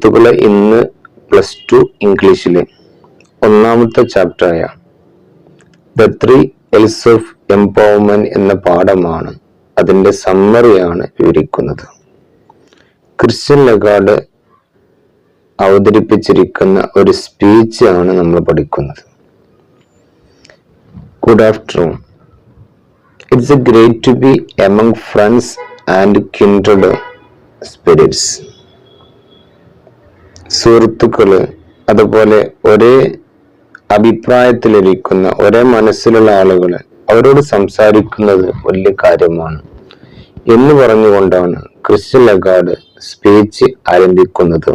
സുഹൃത്തുക്കളെ, ഇന്ന് +2 ഇംഗ്ലീഷിലെ ഒന്നാമത്തെ ചാപ്റ്ററായ ദ 3 L's ഓഫ് എംപവർമെന്റ് എന്ന പാഠമാണ്. അതിന്റെ സമ്മറിയാണ് വിവരിക്കുന്നത്. ക്രിസ്ത്യൻ ലഗാർഡ് അവതരിപ്പിച്ചിരിക്കുന്ന ഒരു സ്പീച്ച് ആണ് നമ്മൾ പഠിക്കുന്നത്. Good afternoon. It's a great to be among friends and kindred spirits. സുഹൃത്തുക്കള്, അതുപോലെ ഒരേ അഭിപ്രായത്തിലിരിക്കുന്ന, ഒരേ മനസ്സിലുള്ള ആളുകള് അവരോട് സംസാരിക്കുന്നത് വലിയ കാര്യമാണ് എന്ന് പറഞ്ഞുകൊണ്ടാണ് ക്രിസ്ത്യൻ ലഗാർഡ് സ്പീച്ച് ആരംഭിക്കുന്നത്.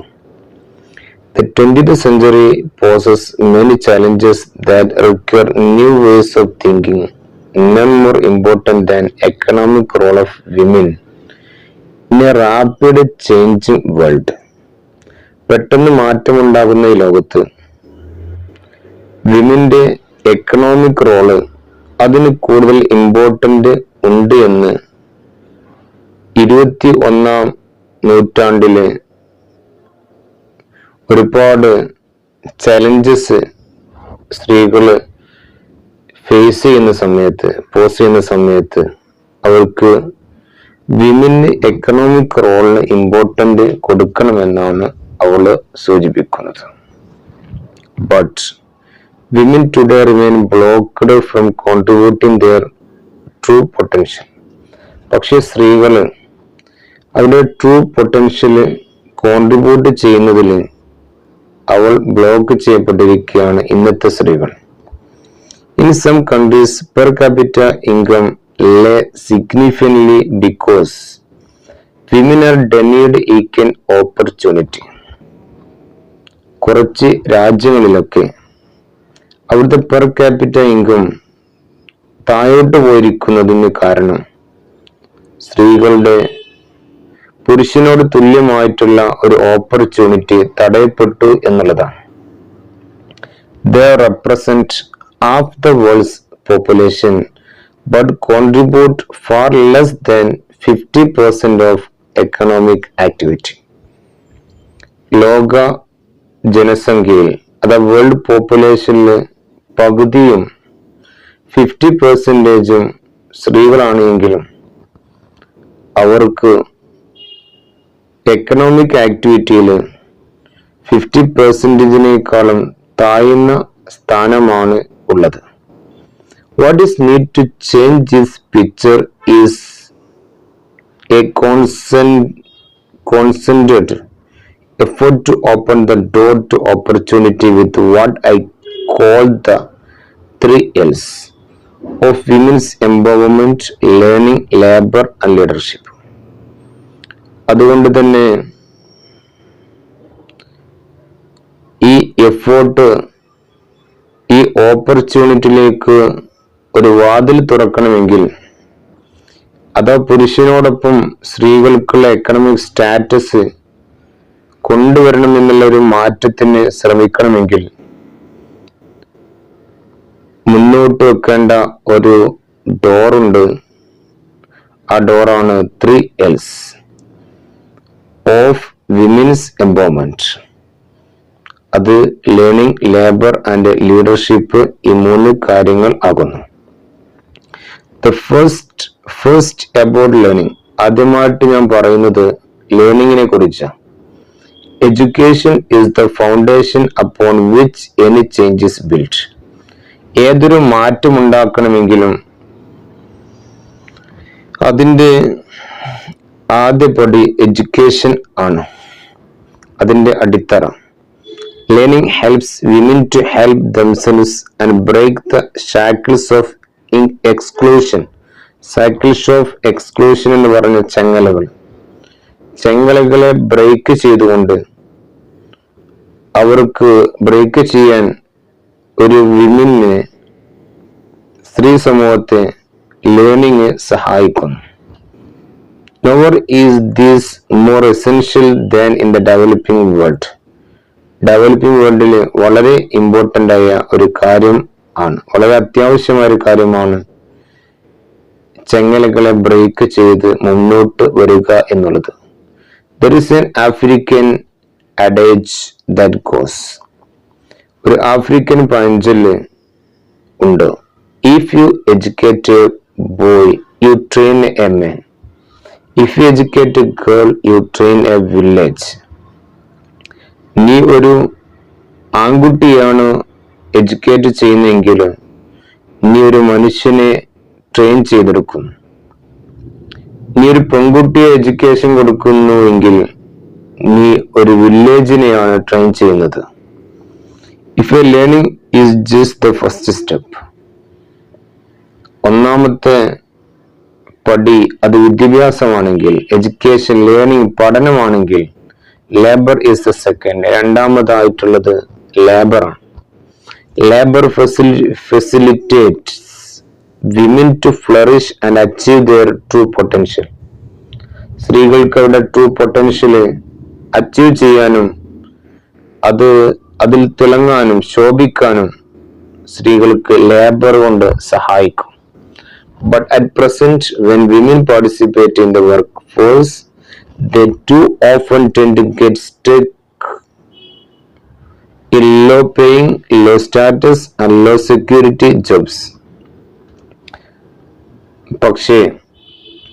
The 20th century poses many challenges that require new ways of thinking, none more important than economic role of women in a rapid changing world. പെട്ടെന്ന് മാറ്റമുണ്ടാകുന്ന ഈ ലോകത്ത് വിമന്റെ എക്കണോമിക് റോള് അതിന് കൂടുതൽ ഇമ്പോർട്ടന്റ് ഉണ്ട് എന്ന് 21ാം നൂറ്റാണ്ടില് ഒരുപാട് challenges സ്ത്രീകള് പോസ് ചെയ്യുന്ന സമയത്ത് അവർക്ക് വിമന് എക്കണോമിക് റോളിന് ഇമ്പോർട്ടന്റ് കൊടുക്കണമെന്നാണ് അവള് സൂചിപ്പിക്കുന്നത്. But women today remain blocked from contributing their true potential. പക്ഷെ സ്ത്രീകള് അവരുടെ ട്രൂ പൊട്ടൻഷ്യല് കോൺട്രിബ്യൂട്ട് ചെയ്യുന്നതിൽ അവൾ ബ്ലോക്ക് ചെയ്യപ്പെട്ടിരിക്കുകയാണ് ഇന്നത്തെ സ്ത്രീകൾ. In some countries per capita income lay significantly because women are denied equal opportunity. കുറച്ച് രാജ്യങ്ങളിലൊക്കെ അവിടുത്തെ പെർ ക്യാപിറ്റ ഇൻകം താഴോട്ട് പോയിരിക്കുന്നതിന് കാരണം സ്ത്രീകളുടെ പുരുഷനോട് തുല്യമായിട്ടുള്ള ഒരു ഓപ്പർച്യൂണിറ്റി തടയപ്പെട്ടു എന്നുള്ളതാണ്. They represent half the world's population but contribute far less than 50% of economic activity. ലോക ജനസംഖ്യയിൽ അഥവാ വേൾഡ് പോപ്പുലേഷനിൽ പകുതിയും 50% സ്ത്രീകളാണെങ്കിലും അവർക്ക് എക്കണോമിക് ആക്ടിവിറ്റിയിൽ 50%-നേക്കാളും താഴ്ന്ന സ്ഥാനമാണ് ഉള്ളത്. What is need to change this picture is a concentrated effort to open the door to opportunity with what I call the 3 L's of women's empowerment, learning, labor and leadership. അതുകൊണ്ട് തന്നെ ഈ effort, ഈ ഓപ്പർച്യൂണിറ്റിയിലേക്ക് ഒരു വാതിൽ തുറക്കണമെങ്കിൽ അതാ പുരുഷനോടൊപ്പം സ്ത്രീകൾക്കുള്ള economic status കൊണ്ടുവരണം എന്നുള്ള ഒരു മാറ്റത്തിന് ശ്രമിക്കണമെങ്കിൽ മുന്നോട്ട് വെക്കേണ്ട ഒരു ഡോറുണ്ട്. ആ ഡോറാണ് 3 L's ഓഫ് വിമൻസ് എംപവർമെന്റ്. അത് ലേണിംഗ്, ലേബർ ആൻഡ് ലീഡർഷിപ്പ്, ഈ 3 കാര്യങ്ങൾ ആകുന്നു. The first about learning. ആദ്യമായിട്ട് ഞാൻ പറയുന്നത് ലേണിംഗിനെ കുറിച്ചാണ്. Education is the foundation upon which any change is built. ഏതൊരു മാറ്റം ഉണ്ടാക്കണമെങ്കിലും അതിൻ്റെ ആദ്യപടി എഡ്യൂക്കേഷൻ ആണ്, അതിൻ്റെ അടിത്തറ. Learning helps women to help themselves and break the shackles of exclusion. Shackles of exclusion എന്ന് പറഞ്ഞ ചെങ്ങലകളെ ബ്രേക്ക് ചെയ്തുകൊണ്ട് അവർക്ക് ബ്രേക്ക് ചെയ്യാൻ ഒരു വിമന്, സ്ത്രീ സമൂഹത്തെ ലേണിംഗ് സഹായിക്കുന്നു. Nowhere is this more essential than in the developing world. Developing വേൾഡിൽ വളരെ ഇമ്പോർട്ടൻ്റ് ആയ ഒരു കാര്യം ആണ്, വളരെ അത്യാവശ്യമായ ഒരു കാര്യമാണ് ചെങ്ങലകളെ ബ്രേക്ക് ചെയ്ത് മുന്നോട്ട് വരിക എന്നുള്ളത്. There is an African adage that goes. ഒരു ആഫ്രിക്കൻ പഴഞ്ചൊല്ല് ഉണ്ട്. If you educate a boy, you train a man. If you educate a girl, you train a village. നീ ഒരു ആൺകുട്ടിയാണ് എഡ്യൂക്കേറ്റ് ചെയ്യുന്നതെങ്കിൽ നീ ഒരു മനുഷ്യനെ ട്രെയിൻ ചെയ്തെടുക്കും. നീ ഒരു പെൺകുട്ടിയെ എഡ്യൂക്കേഷൻ കൊടുക്കുന്നുവെങ്കിൽ നീ ഒരു വില്ലേജിനെയാണ് ട്രെയിൻ ചെയ്യുന്നത്. If a learning is just the first step, ഒന്നാമത്തെ പടി അത് വിദ്യാഭ്യാസമാണെങ്കിൽ, എഡ്യൂക്കേഷൻ ലേണിംഗ് പഠനമാണെങ്കിൽ, ലേബർ ഈസ് ദ സെക്കൻഡ്, രണ്ടാമതായിട്ടുള്ളത് ലേബറാണ്. Labour facilitates women to flourish and achieve their true potential. സ്ത്രീകൾക്ക് അവരുടെ ട്രൂ പൊട്ടൻഷ്യൽ അച്ചീവ് ചെയ്യാനും അതിൽ തിളങ്ങാനും ശോഭിക്കാനും സ്ത്രീകൾക്ക് ലേബർ കൊണ്ട് സഹായിക്കും. But at present, when women participate in the workforce, they too often tend to get stuck in low paying, low status and low security jobs. പക്ഷേ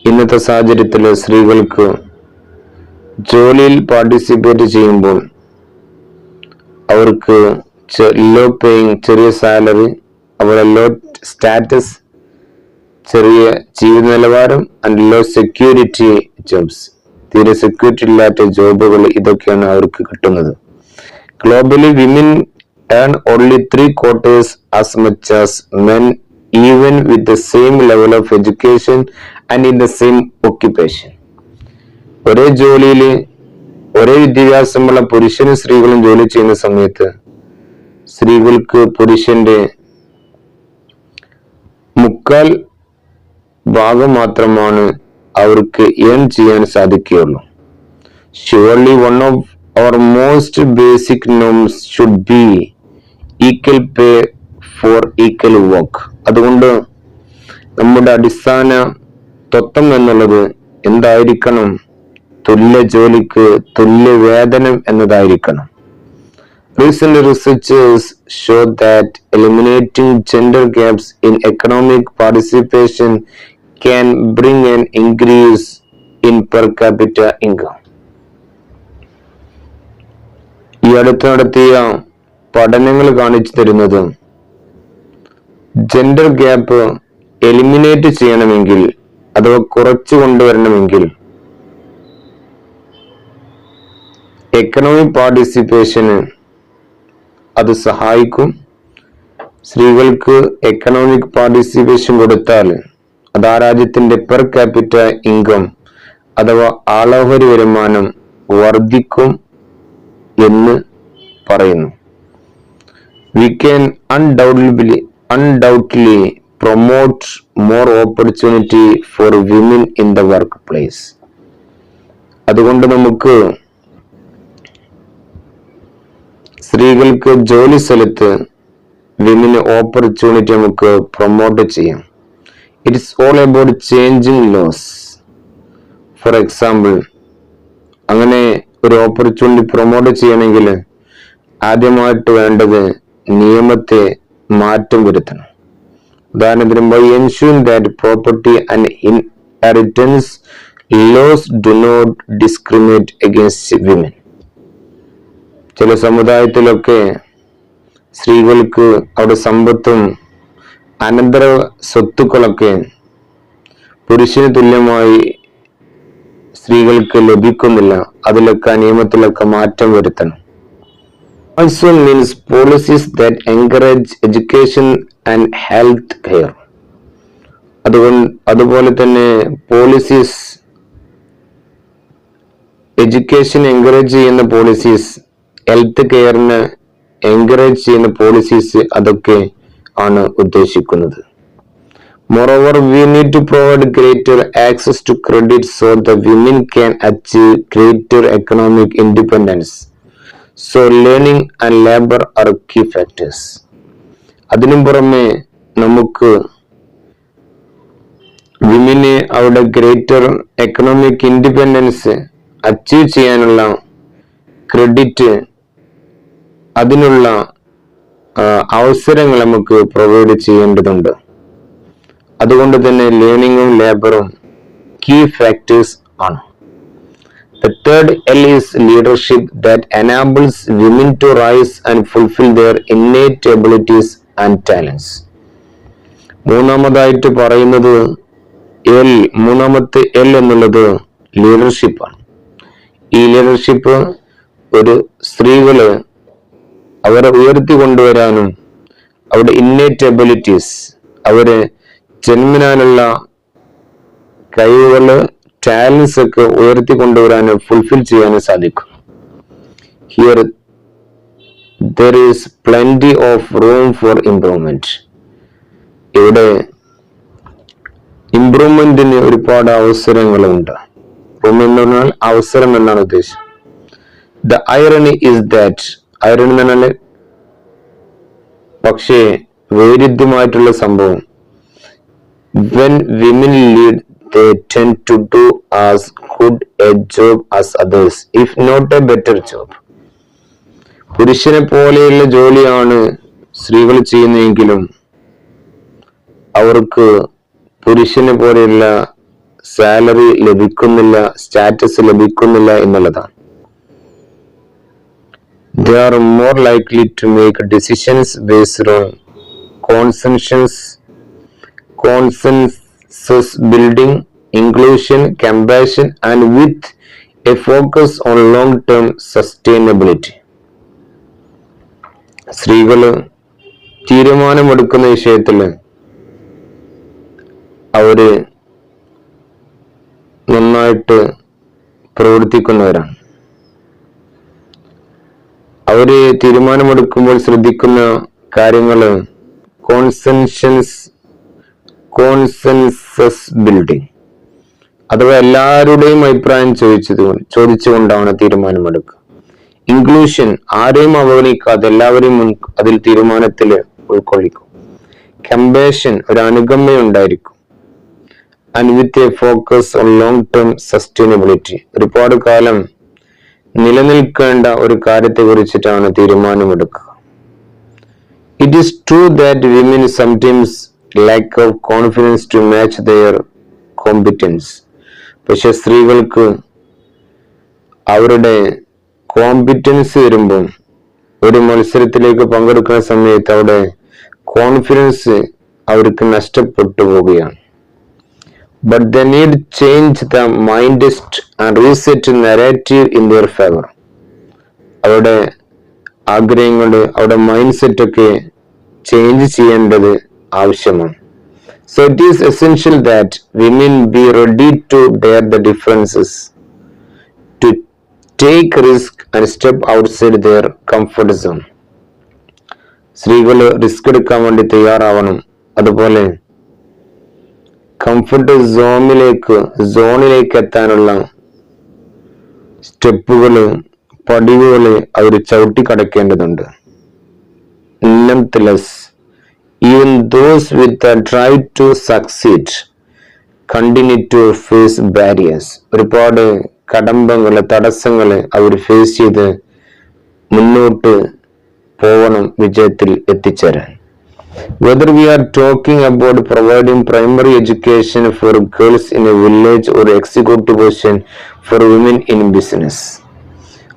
ഇന്നത്തെ സാഹചര്യത്തിൽ സ്ത്രീകൾക്ക് ജോലിയിൽ പാർട്ടിസിപ്പേറ്റ് ചെയ്യുമ്പോൾ അവർക്ക് ലോ പേയിങ്, ചെറിയ സാലറി, അവരുടെ ലോ സ്റ്റാറ്റസ്, ചെറിയ ജീവിത നിലവാരം ആൻഡ് ലോ സെക്യൂരിറ്റി ജോബ്സ്, തീരെ സെക്യൂരിറ്റി ഇല്ലാത്ത ജോബുകൾ, ഇതൊക്കെയാണ് അവർക്ക് കിട്ടുന്നത്. Globally women earn only 3/4 as much as men, even with the same level of education and in the same occupation. ഒരേ ജോലിയിൽ ഒരേ വിദ്യാഭ്യാസമുള്ള പുരുഷനും സ്ത്രീകളും ജോലി ചെയ്യുന്ന സമയത്ത് സ്ത്രീകൾക്ക് പുരുഷന്റെ 3/4 ഭാഗം മാത്രമാണ് അവർക്ക് ഏൺ ചെയ്യാൻ സാധിക്കുകയുള്ളൂ. Surely one of our most basic norms should be equal pay for equal work. അതുകൊണ്ട് നമ്മുടെ അടിസ്ഥാന തത്വം എന്നുള്ളത് എന്തായിരിക്കണം? തുല്യ ജോലിക്ക് തുല്യ വേതനം എന്നതായിരിക്കണം. Recent researchers show that eliminating gender gaps in economic participation can bring an increase in per capita income. ഈ അടുത്ത് നടത്തിയ പഠനങ്ങൾ കാണിച്ചു തരുന്നത് ജെൻഡർ ഗ്യാപ്പ് എലിമിനേറ്റ് ചെയ്യണമെങ്കിൽ അഥവാ കുറച്ചു കൊണ്ടുവരണമെങ്കിൽ എക്കണോമിക് പാർട്ടിസിപ്പേഷന് അത് സഹായിക്കും. സ്ത്രീകൾക്ക് എക്കണോമിക് പാർട്ടിസിപ്പേഷൻ കൊടുത്താൽ അത് ആ രാജ്യത്തിന്റെ പെർ ക്യാപിറ്റ ഇൻകം അഥവാ ആളോഹരി വരുമാനം വർദ്ധിക്കും എന്ന് പറയുന്നു. We can undoubtedly promote more opportunity for women in the workplace. അതുകൊണ്ട് നമുക്ക് സ്ത്രീകൾക്ക് ജോലി സ്ഥലത്ത് വിമന് ഓപ്പർച്യൂണിറ്റി നമുക്ക് പ്രൊമോട്ട് ചെയ്യാം. It is all about changing laws. For example, അങ്ങനെ ഒരു ഓപ്പർച്യൂണിറ്റി പ്രൊമോട്ട് ചെയ്യണമെങ്കിൽ ആദ്യമായിട്ട് വേണ്ടത് നിയമത്തെ മാറ്റം വരുത്തണം. ഉദാഹരണത്തിന്, by ensuring that property and inheritance laws do not discriminate against women. ചില സമുദായത്തിലൊക്കെ സ്ത്രീകൾക്ക് അവരുടെ സമ്പത്തും അനന്തര സ്വത്തുക്കളൊക്കെ പുരുഷന് തുല്യമായി സ്ത്രീകൾക്ക് ലഭിക്കുന്നില്ല. അതിലൊക്കെ നിയമത്തിലൊക്കെ മാറ്റം വരുത്തണം. Also means policies that encourage education and health care. അതുപോലെ തന്നെ പോളിസീസ്, എഡ്യൂക്കേഷൻ എൻകറേജ് ചെയ്യുന്ന പോളിസീസ്, ഹെൽത്ത് കെയറിന് എൻകറേജ് ചെയ്യുന്ന പോളിസീസ്, അതൊക്കെ ആണ് ഉദ്ദേശിക്കുന്നത്. Moreover, we need to provide greater access to credit so the women can achieve greater economic independence. So learning and labor are key factors. അതിനും പുറമെ നമുക്ക് വിമനെ അവരുടെ greater economic independence achieve ചെയ്യാനുള്ള credit, അതിനുള്ള അവസരങ്ങൾ നമുക്ക് പ്രൊവൈഡ് ചെയ്യേണ്ടതുണ്ട്. അതുകൊണ്ട് തന്നെ ലേണിംഗും ലേബറും കീ ഫാക്ടേഴ്സ് ആണ്. The third L is leadership that enables women to rise and fulfill their innate abilities and talents. മൂന്നാമതായിട്ട് പറയുന്നത് മൂന്നാമത്തെ L എന്നുള്ളത് ലീഡർഷിപ്പാണ്. ഈ ലീഡർഷിപ്പ് ഒരു സ്ത്രീകള് അവരെ ഉയർത്തിക്കൊണ്ടുവരാനും അവരുടെ ഇന്നേറ്റ് എബിലിറ്റീസ്, അവര് ജന്മനാലുള്ള കഴിവുകള്, ടാലൻസ് ഒക്കെ ഉയർത്തിക്കൊണ്ടുവരാനും ഫുൾഫിൽ ചെയ്യാനും സാധിക്കും. Here there is plenty of room for improvement. ഇവിടെ ഇംപ്രൂവ്മെന്റിന് ഒരുപാട് അവസരങ്ങളുണ്ട്. റൂം എന്ന് പറഞ്ഞാൽ അവസരം എന്നാണ് ഉദ്ദേശം. The irony is that, irony എന്ന് പറഞ്ഞാൽ പക്ഷേ വൈരുദ്ധ്യമായിട്ടുള്ള സംഭവം, when women lead they tend to do as good a job as others, if not a better job. പുരുഷനെ പോലെയുള്ള ജോലിയാണ് സ്ത്രീകൾ ചെയ്യുന്നതെങ്കിലും അവർക്ക് പുരുഷനെ പോലെയുള്ള സാലറി ലഭിക്കുന്നില്ല, സ്റ്റാറ്റസ് ലഭിക്കുന്നില്ല എന്നുള്ളതാണ്. They are more likely to make decisions based on consensus building, inclusion, compassion, and with a focus on long-term sustainability. സ്ത്രീകള് തീരുമാനമെടുക്കുന്ന വിഷയത്തില് അവര് നന്നായിട്ട് പ്രവർത്തിക്കുന്നവരാണ്. അവര് തീരുമാനമെടുക്കുമ്പോൾ ശ്രദ്ധിക്കുന്ന കാര്യങ്ങള് കോൺസെൻസസ് ബിൽഡിംഗ്, അഥവാ എല്ലാവരുടെയും അഭിപ്രായം ചോദിച്ചുകൊണ്ടാണ് തീരുമാനമെടുക്കുക. ഇൻക്ലൂഷൻ, ആരെയും അവഗണിക്കാതെ എല്ലാവരെയും അതിൽ തീരുമാനത്തിൽ ഉൾക്കൊള്ളിക്കും. കമ്പാഷൻ, ഒരു അനുകമ്പ ഉണ്ടായിരിക്കും. And with a focus on long term sustainability, ഒരുപാട് കാലം നിലനിൽക്കേണ്ട ഒരു കാര്യത്തെ കുറിച്ചിട്ടാണ് തീരുമാനമെടുക്കുക. It is true that women sometimes lack of confidence to match their competence. പക്ഷെ സ്ത്രീകൾക്ക് അവരുടെ കോമ്പിറ്റൻസ് വരുമ്പോൾ, ഒരു മത്സരത്തിലേക്ക് പങ്കെടുക്കുന്ന സമയത്ത് അവിടെ കോൺഫിഡൻസ് അവർക്ക് നഷ്ടപ്പെട്ടു പോവുകയാണ്. But they need change the mindset and reset narrative in their favor. അവരുടെ ആഗ്രഹങ്ങള്, അവരുടെ മൈൻഡ് സെറ്റ് ഒക്കെ ചേഞ്ച് ചെയ്യേണ്ടത് ആവശ്യമാണ്. So it is essential that women be ready to bear the differences, to take risk and step outside their comfort zone. സ്ത്രീകള് risk എടുക്കാൻ വേണ്ടി തയ്യാറാവണം. അതുപോലെ കംഫർട്ട് സോണിലേക്ക് എത്താനുള്ള സ്റ്റെപ്പുകള്, പടിവുകള് അവർ ചവിട്ടി കടക്കേണ്ടതുണ്ട്. Nonetheless, even those with the drive to succeed continue to face barriers. ഒരുപാട് കടമ്പങ്ങള്, തടസ്സങ്ങള് അവർ face ചെയ്ത് മുന്നോട്ട് പോകണം വിജയത്തിൽ എത്തിച്ചേരാൻ. Whether we are talking about providing primary education for girls in a village or executive position for women in business,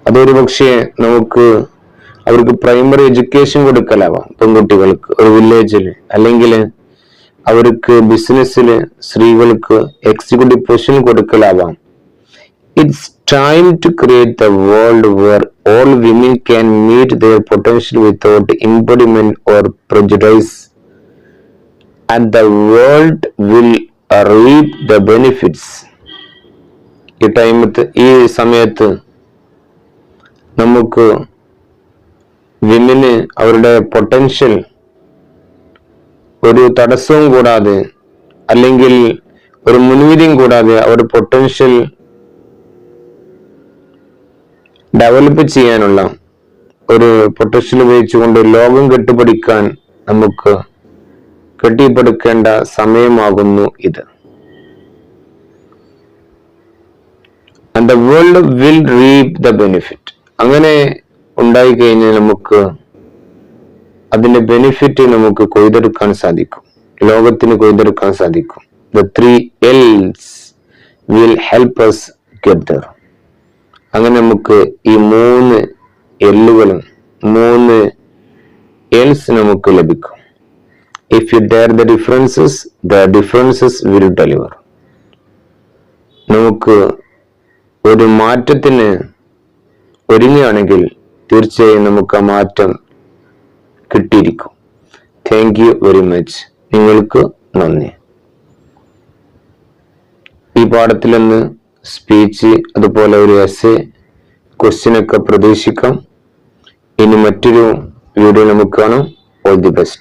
അതൊരു പക്ഷേ നമുക്ക് അവർക്ക് പ്രൈമറി എഡ്യൂക്കേഷൻ കൊടുക്കലാവാം പെൺകുട്ടികൾക്ക് ഒരു വില്ലേജിൽ, അല്ലെങ്കിൽ അവർക്ക് ബിസിനസ്സിൽ സ്ത്രീകൾക്ക് എക്സിക്യൂട്ടീവ് പൊസിഷൻ കൊടുക്കലാവാം. It's time to create a world where all women can meet their potential without impediment or prejudice, and the world will reap the benefits. ഈ സമയത്ത് നമുക്ക് വിമന് അവരുടെ പൊട്ടൻഷ്യൽ ഒരു തടസ്സവും കൂടാതെ, അല്ലെങ്കിൽ ഒരു മുൻവിധിയും കൂടാതെ അവരുടെ പൊട്ടൻഷ്യൽ ഡെവലപ്പ് ചെയ്യാനുള്ള ഒരു പൊട്ടൻഷ്യൽ ഉപയോഗിച്ചുകൊണ്ട് ലോകം കെട്ടിപ്പടുക്കേണ്ട സമയമാകുന്നു ഇത്. And the world will reap the benefit. അങ്ങനെ ഉണ്ടായി കഴിഞ്ഞാൽ നമുക്ക് അതിന്റെ ബെനിഫിറ്റ് നമുക്ക് കൊയ്തെടുക്കാൻ സാധിക്കും, ലോകത്തിന് കൊയ്തെടുക്കാൻ സാധിക്കും. The 3 L's will help us get there. അങ്ങനെ നമുക്ക് ഈ 3 എല്ലുകളും 3 L's നമുക്ക് ലഭിക്കും. If you dare the differences will deliver. നമുക്ക് ഒരു മാറ്റത്തിന് ഒരുങ്ങുകയാണെങ്കിൽ തീർച്ചയായും നമുക്ക് ആ മാറ്റം കിട്ടിയിരിക്കും. Thank you very much. നിങ്ങൾക്ക് നന്ദി. ഈ പാഠത്തിൽ നിന്ന് സ്പീച്ച് അതുപോലെ ഒരു എസ്സേ ക്വസ്റ്റ്യൻ ഒക്കെ പ്രതീക്ഷിക്കാം. ഇനി മറ്റൊരു വീഡിയോ നമുക്ക് കാണാം. All the best.